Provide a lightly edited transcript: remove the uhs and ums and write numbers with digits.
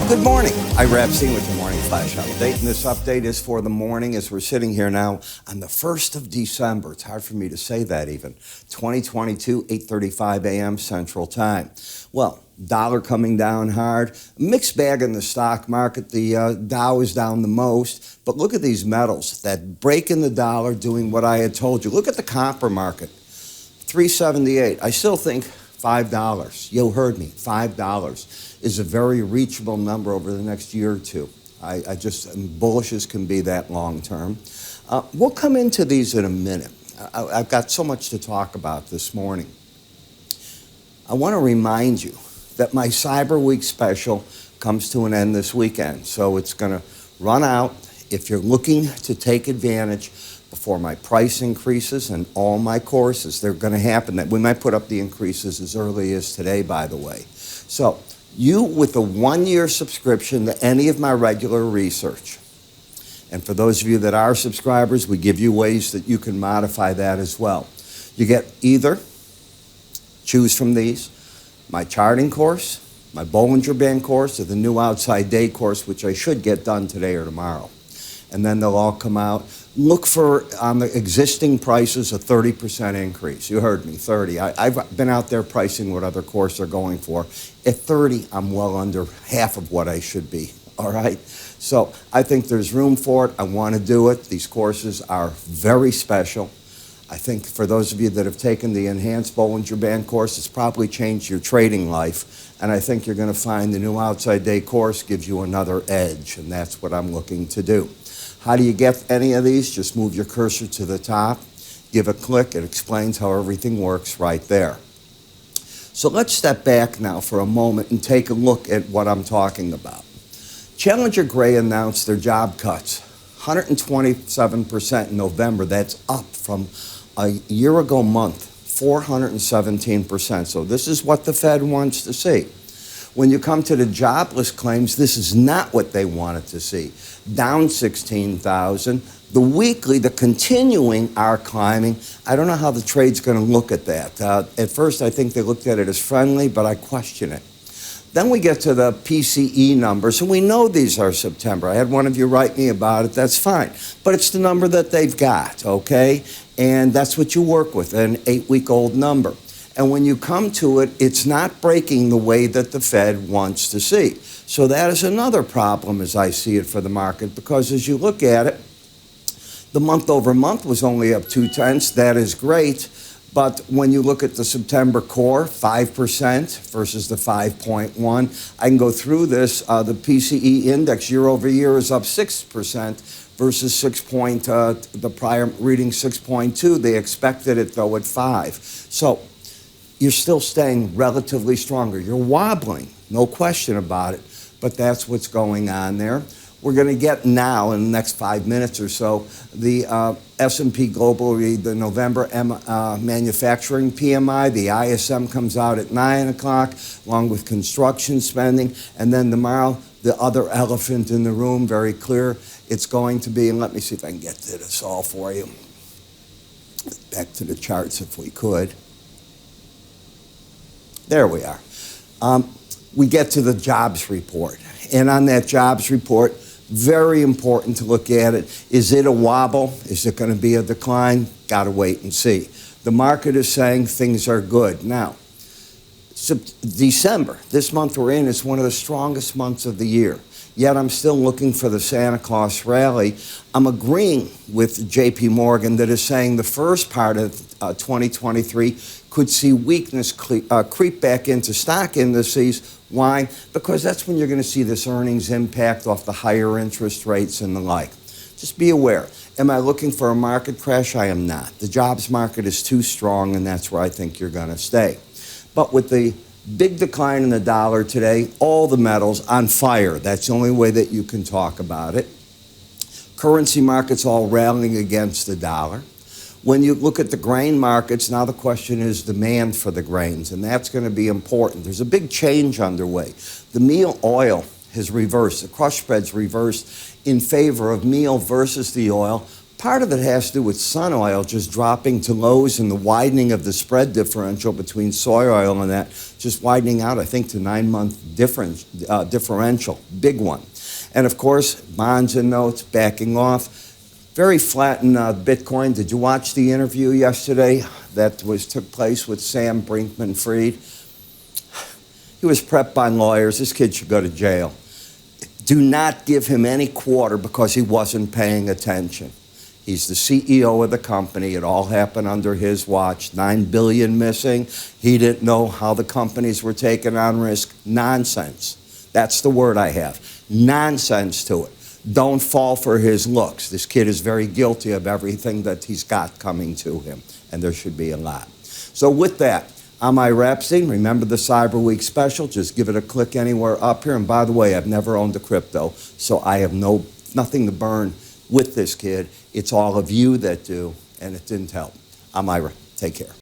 Good morning. Ira Epstein with your Morning Flash Update. And this update is for the morning as we're sitting here now on the 1st of December. It's hard for me to say that even. 2022, 8:35 a.m. Central Time. Well, dollar coming down hard. Mixed bag in the stock market. The Dow is down the most. But look at these metals that break in the dollar doing what I had told you. Look at the copper market. 378. I still think $5. You heard me. $5 is a very reachable number over the next year or two. I just am bullish as can be that long term. We'll come into these in a minute. I've got so much to talk about this morning. I want to remind you that my Cyber Week special comes to an end this weekend. So it's going to run out. If you're looking to take advantage before my price increases and all my courses, they're going to happen. We might put up the increases as early as today, by the way. So you with a 1-year subscription to any of my regular research, and for those of you that are subscribers, we give you ways that you can modify that as well. You get either, choose from these, my charting course, my Bollinger Band course, or the new outside day course, which I should get done today or tomorrow. And then they'll all come out. Look for, on the existing prices, a 30% increase. You heard me, 30. I've been out there pricing what other courses are going for. At 30, I'm well under half of what I should be, all right? So I think there's room for it. I want to do it. These courses are very special. I think for those of you that have taken the enhanced Bollinger Band course, it's probably changed your trading life. And I think you're going to find the new outside day course gives you another edge, and that's what I'm looking to do. How do you get any of these? Just move your cursor to the top, give a click. It explains how everything works right there. So let's step back now for a moment and take a look at what I'm talking about. Challenger Gray announced their job cuts, 127% in November. That's up from a year ago month, 417%. So this is what the Fed wants to see. When you come to the jobless claims, this is not what they wanted to see. Down 16,000. The weekly, the continuing are climbing. I don't know how the trade's going to look at that. At first, I think they looked at it as friendly, but I question it. Then we get to the PCE numbers, and we know these are September. I had one of you write me about it. That's fine. But it's the number that they've got, okay? And that's what you work with, an 8-week-old number. And when you come to it, it's not breaking the way that the Fed wants to see. So that is another problem as I see it for the market, because as you look at it, the month over month was only up 0.2. That is great. But when you look at the September core, 5% versus the 5.1, I can go through this. The PCE index year over year is up 6% versus the prior reading 6.2. They expected it, though, at 5. So you're still staying relatively stronger. You're wobbling, no question about it, but that's what's going on there. We're going to get now, in the next 5 minutes or so, the S&P Global, the November manufacturing PMI. The ISM comes out at 9 o'clock, along with construction spending. And then tomorrow, the other elephant in the room, very clear, it's going to be, and let me see if I can get to this all for you. Back to the charts if we could. There we are. We get to the jobs report. And on that jobs report, very important to look at it. Is it a wobble? Is it going to be a decline? Got to wait and see. The market is saying things are good. Now, December, this month we're in, is one of the strongest months of the year. Yet I'm still looking for the Santa Claus rally. I'm agreeing with J.P. Morgan that is saying the first part of 2023 could see weakness creep back into stock indices. Why? Because that's when you're going to see this earnings impact off the higher interest rates and the like. Just be aware. Am I looking for a market crash? I am not. The jobs market is too strong, and that's where I think you're going to stay. But with the big decline in the dollar today, all the metals on fire. That's the only way that you can talk about it. Currency markets all rallying against the dollar. When you look at the grain markets, now the question is demand for the grains, and that's going to be important. There's a big change underway. The meal oil has reversed. The crush spread's reversed in favor of meal versus the oil. Part of it has to do with sun oil just dropping to lows and the widening of the spread differential between soy oil and that just widening out, I think, to 9-month differential. Big one. And of course, bonds and notes backing off. Very flat in Bitcoin. Did you watch the interview yesterday that took place with Sam Brinkman-Fried? He was prepped by lawyers. This kid should go to jail. Do not give him any quarter because he wasn't paying attention. He's the CEO of the company. It all happened under his watch. $9 billion missing. He didn't know how the companies were taking on risk. Nonsense. That's the word I have. Nonsense to it. Don't fall for his looks. This kid is very guilty of everything that he's got coming to him, and there should be a lot. So with that, I'm Ira Epstein. Remember the Cyber Week special? Just give it a click anywhere up here. And by the way, I've never owned a crypto, so I have nothing to burn with this kid. It's all of you that do, and it didn't help. I'm Ira. Take care.